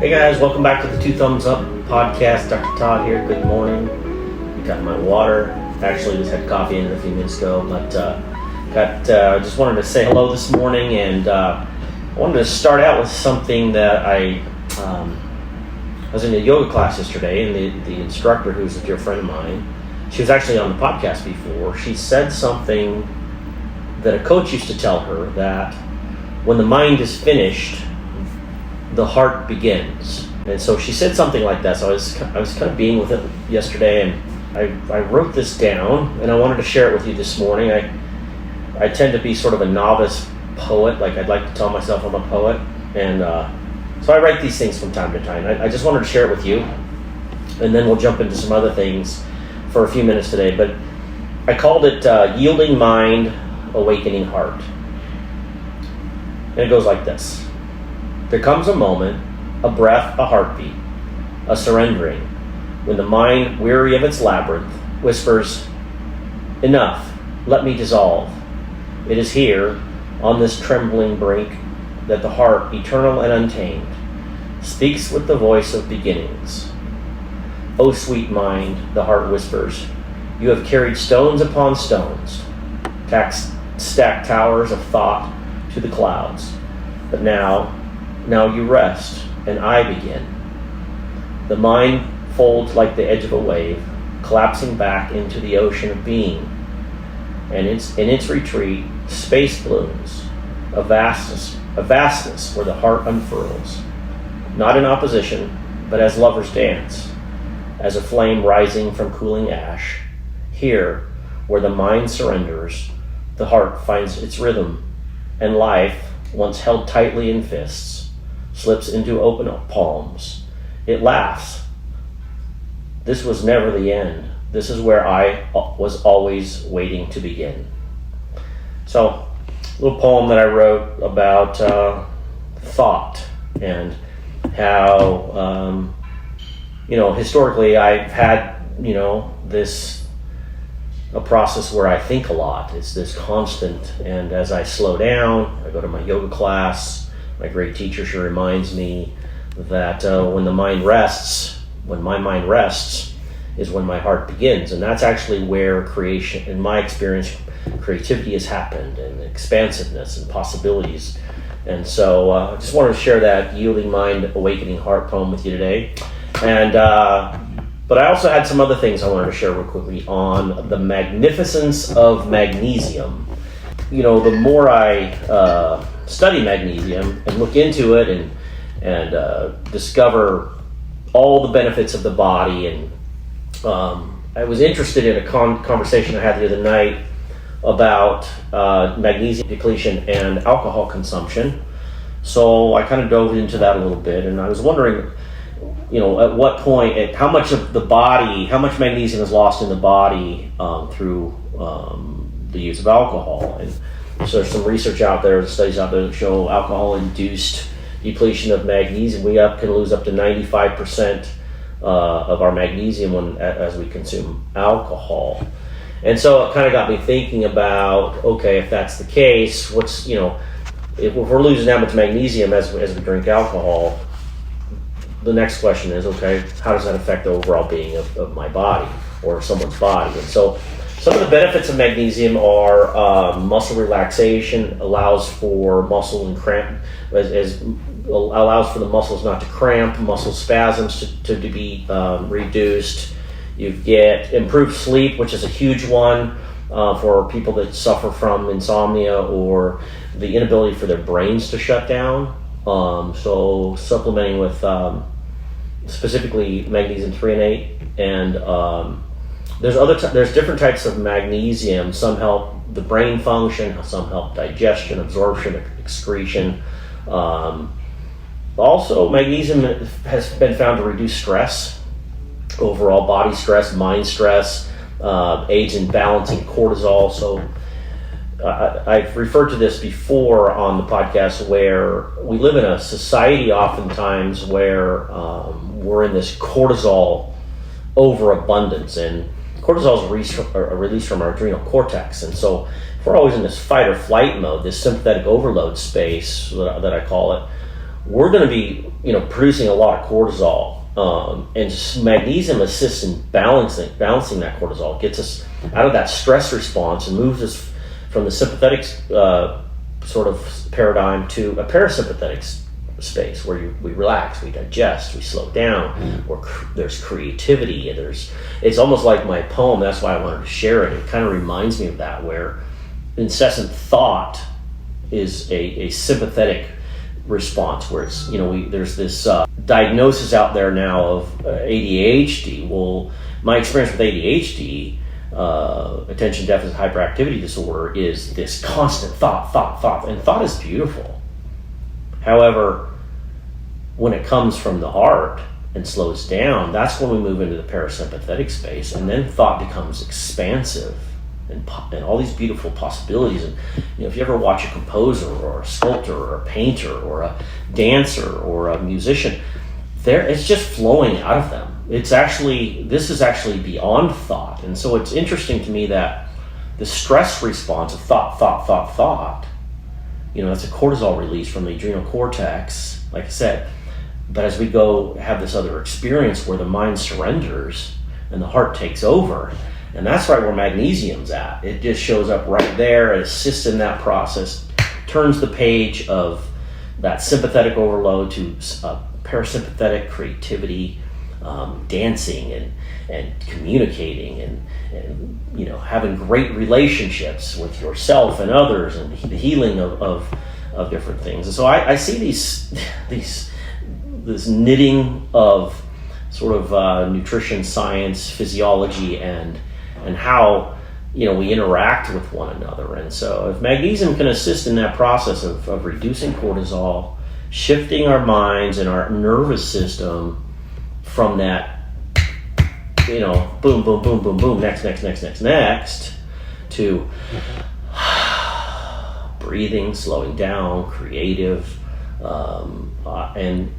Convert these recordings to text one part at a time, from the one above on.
Hey guys, welcome back to the Two Thumbs Up podcast. Dr. Todd here. Good morning. Got my water. Actually, just had coffee in it a few minutes ago, but just wanted to say hello this morning, and I wanted to start out with something that I was in a yoga class yesterday, and the instructor, who's a dear friend of mine, she was actually on the podcast before. She said something that a coach used to tell her, that when the mind is finished, the heart begins. And so she said something like that. So I was kind of being with it yesterday, and I wrote this down, and I wanted to share it with you this morning. I tend to be sort of a novice poet. Like, I'd like to tell myself I'm a poet, and so I write these things from time to time. I just wanted to share it with you, and then we'll jump into some other things for a few minutes today. But I called it Yielding Mind, Awakening Heart. And it goes like this. There comes a moment, a breath, a heartbeat, a surrendering, when the mind, weary of its labyrinth, whispers, "Enough, let me dissolve." It is here, on this trembling brink, that the heart, eternal and untamed, speaks with the voice of beginnings. "O sweet mind," the heart whispers, "you have carried stones upon stones, stacked towers of thought to the clouds, but now you rest, and I begin." The mind folds like the edge of a wave, collapsing back into the ocean of being. And in its retreat, space blooms, a vastness where the heart unfurls, not in opposition, but as lovers dance, as a flame rising from cooling ash. Here, where the mind surrenders, the heart finds its rhythm, and life, once held tightly in fists, slips into open palms. It laughs. This was never the end. This is where I was always waiting to begin. So, a little poem that I wrote about thought, and how, historically I've had, a process where I think a lot. It's this constant, and as I slow down, I go to my yoga class. My great teacher, she reminds me that when my mind rests, is when my heart begins. And that's actually where creation, in my experience, creativity has happened, and expansiveness and possibilities. And so I just wanted to share that Yielding Mind, Awakening Heart poem with you today. And but I also had some other things I wanted to share real quickly on the magnificence of magnesium. The more I study magnesium and look into it and discover all the benefits of the body, and I was interested in a conversation I had the other night about magnesium depletion and alcohol consumption. So I kind of dove into that a little bit, and I was wondering, at what point, how much magnesium is lost in the body through the use of alcohol. And so there's some research out there, studies out there that show alcohol-induced depletion of magnesium. We can lose up to 95% of our magnesium as we consume alcohol. And so it kind of got me thinking about, okay, if that's the case, if we're losing that much magnesium as we drink alcohol, the next question is, okay, how does that affect the overall being of my body or someone's body? And so some of the benefits of magnesium are muscle relaxation, allows for muscle and cramp, allows for the muscles not to cramp, muscle spasms to be reduced. You get improved sleep, which is a huge one for people that suffer from insomnia or the inability for their brains to shut down. So supplementing with specifically magnesium threonate, and there's different types of magnesium. Some help the brain function, some help digestion, absorption, excretion. Also, magnesium has been found to reduce stress, overall body stress, mind stress, aids in balancing cortisol. So I've referred to this before on the podcast, where we live in a society oftentimes where we're in this cortisol overabundance, and cortisol is released from our adrenal cortex. And so if we're always in this fight or flight mode, this sympathetic overload space that I call it, we're going to be, producing a lot of cortisol. And magnesium assists in balancing that cortisol, gets us out of that stress response and moves us from the sympathetic sort of paradigm to a parasympathetic space where we relax, we digest, we slow down, where there's creativity. It's almost like my poem. That's why I wanted to share it. It kind of reminds me of that, where incessant thought is a sympathetic response, where it's, there's this diagnosis out there now of ADHD. Well, my experience with ADHD, attention deficit hyperactivity disorder, is this constant thought, and thought is beautiful. However, when it comes from the heart and slows down, that's when we move into the parasympathetic space, and then thought becomes expansive and all these beautiful possibilities. And if you ever watch a composer or a sculptor or a painter or a dancer or a musician, it's just flowing out of them. This is actually beyond thought. And so it's interesting to me that the stress response of thought, that's a cortisol release from the adrenal cortex, like I said. But as we go have this other experience where the mind surrenders and the heart takes over, and that's right where magnesium's at. It just shows up right there, it assists in that process, turns the page of that sympathetic overload to parasympathetic creativity, dancing and communicating and having great relationships with yourself and others, and the healing of different things. And so I see this knitting of sort of nutrition, science, physiology, and how we interact with one another. And so if magnesium can assist in that process of reducing cortisol, shifting our minds and our nervous system from that boom, boom, boom, boom, boom, next, to breathing, slowing down, creative, and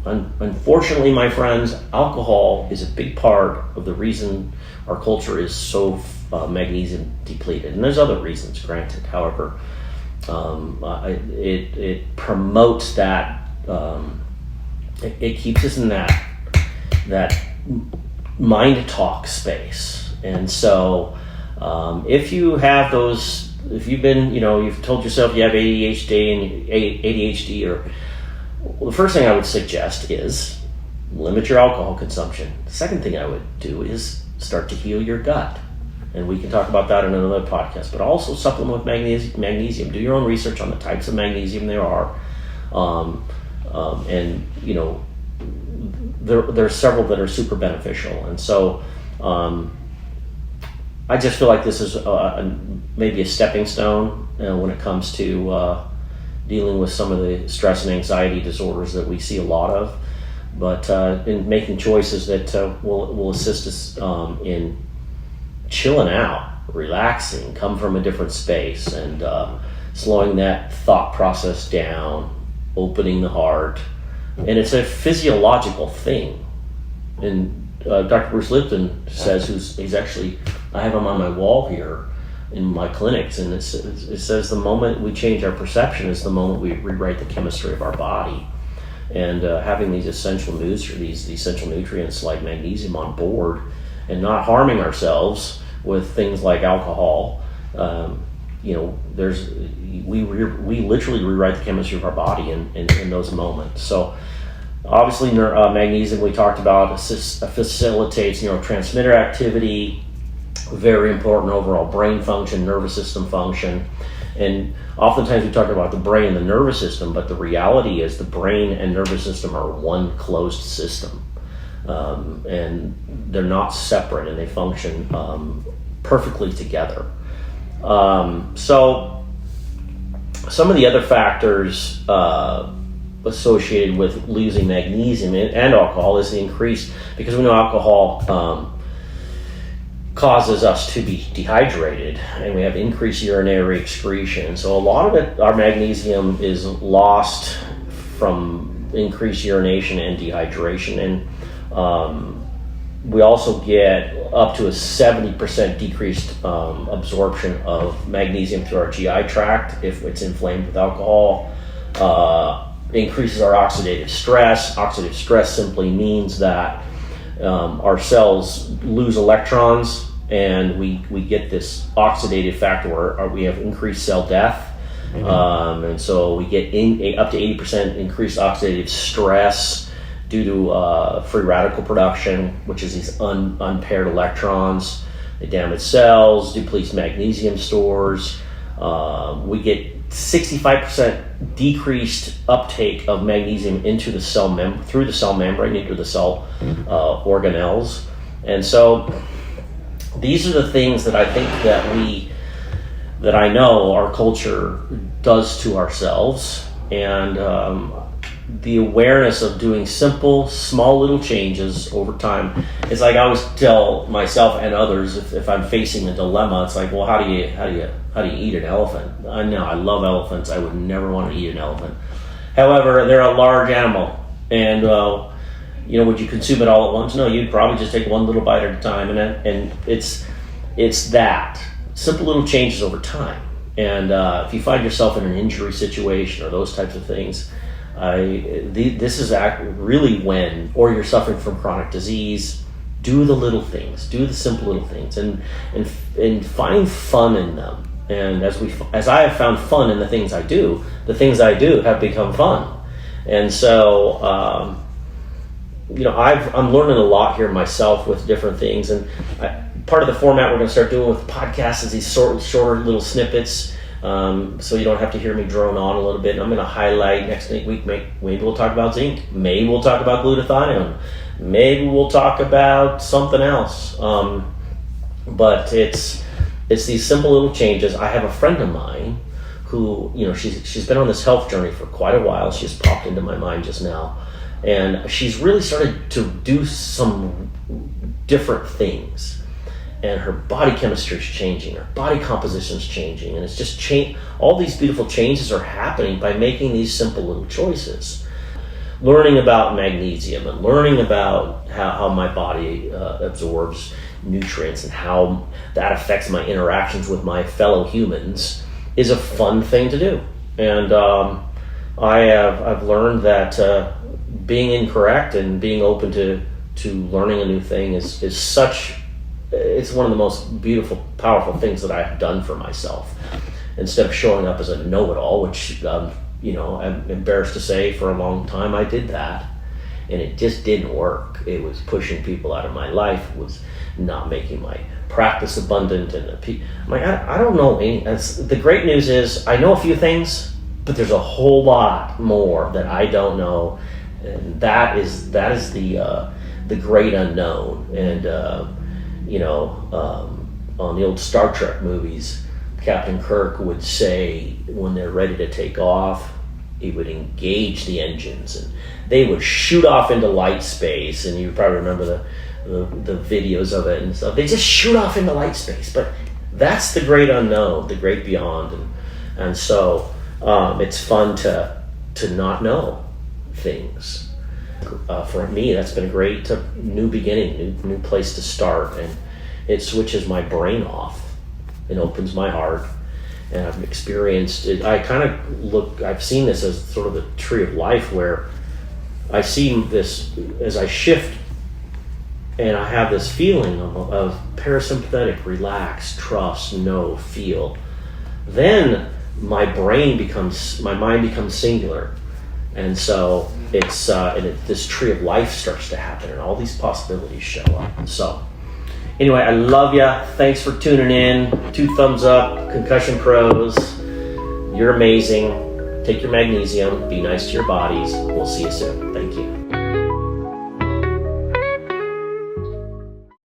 unfortunately, my friends, alcohol is a big part of the reason our culture is so magnesium depleted. And there's other reasons, granted. However, it promotes that. It keeps us in that mind talk space. And so, if you have those, if you've been, you've told yourself you have ADHD, or well, the first thing I would suggest is limit your alcohol consumption. The second thing I would do is start to heal your gut. And we can talk about that in another podcast. But also supplement with magnesium. Do your own research on the types of magnesium there are. And, there are several that are super beneficial. And so I just feel like this is maybe a stepping stone when it comes to dealing with some of the stress and anxiety disorders that we see a lot of, but in making choices that will assist us in chilling out, relaxing, come from a different space, and slowing that thought process down, opening the heart. And it's a physiological thing. And Dr. Bruce Lipton says, I have him on my wall here in my clinics, and it says the moment we change our perception is the moment we rewrite the chemistry of our body. And having these essential nutrients like magnesium on board, and not harming ourselves with things like alcohol, we literally rewrite the chemistry of our body in those moments. So obviously magnesium, we talked about, facilitates neurotransmitter activity, very important overall brain function, nervous system function. And oftentimes we talk about the brain and the nervous system, but the reality is the brain and nervous system are one closed system. And they're not separate, and they function perfectly together. So some of the other factors associated with losing magnesium and alcohol is the increase, because we know alcohol causes us to be dehydrated, and we have increased urinary excretion. So a lot of it, our magnesium, is lost from increased urination and dehydration. And we also get up to a 70% decreased absorption of magnesium through our GI tract if it's inflamed with alcohol. increases our oxidative stress. Oxidative stress simply means that our cells lose electrons, and we get this oxidative factor where we have increased cell death. And so we get up to 80% increased oxidative stress due to free radical production, which is these unpaired electrons. They damage cells, depletes magnesium stores. We get 65% decreased uptake of magnesium into the cell through the cell membrane into the cell organelles. And so these are the things that I think that I know our culture does to ourselves, and the awareness of doing simple, small little changes over time. It's like I always tell myself and others, if I'm facing a dilemma, it's like, well, how do you eat an elephant? I know I love elephants. I would never want to eat an elephant. However, they're a large animal, and would you consume it all at once? No, you'd probably just take one little bite at a time, and it's that simple little changes over time. And if you find yourself in an injury situation or those types of things, this is really when, or you're suffering from chronic disease, do the little things, do the simple little things, and find fun in them. And as I have found fun in the things I do have become fun. And so, I'm learning a lot here myself with different things. And part of the format we're going to start doing with podcasts is these shorter little snippets. So you don't have to hear me drone on a little bit. And I'm going to highlight next week. Maybe we'll talk about zinc. Maybe we'll talk about glutathione. Maybe we'll talk about something else. But it's these simple little changes. I have a friend of mine who, she's been on this health journey for quite a while. She just popped into my mind just now. And she's really started to do some different things. And her body chemistry is changing, her body composition is changing, and it's just all these beautiful changes are happening by making these simple little choices. Learning about magnesium and learning about how my body absorbs nutrients and how that affects my interactions with my fellow humans is a fun thing to do. And I've learned that being incorrect and being open to learning a new thing is it's one of the most beautiful, powerful things that I've done for myself. Instead of showing up as a know-it-all, which, I'm embarrassed to say for a long time I did that, and it just didn't work. It was pushing people out of my life. It was not making my practice abundant. And I'm like, I don't know any. The great news is I know a few things, but there's a whole lot more that I don't know, and that is the great unknown. And on the old Star Trek movies, Captain Kirk would say when they're ready to take off, he would engage the engines and they would shoot off into light space. And you probably remember the videos of it and stuff. They just shoot off into light space. But that's the great unknown, the great beyond. And so it's fun to not know things. For me, that's been a great new beginning, new place to start, and it switches my brain off and opens my heart. And I've experienced it. I've seen this as sort of the tree of life, where I see this as I shift, and I have this feeling of parasympathetic, relax, trust, know, feel. Then my mind becomes singular. And so this tree of life starts to happen, and all these possibilities show up. So anyway, I love ya. Thanks for tuning in. 2 thumbs up, Concussion Pros. You're amazing. Take your magnesium. Be nice to your bodies. We'll see you soon. Thank you.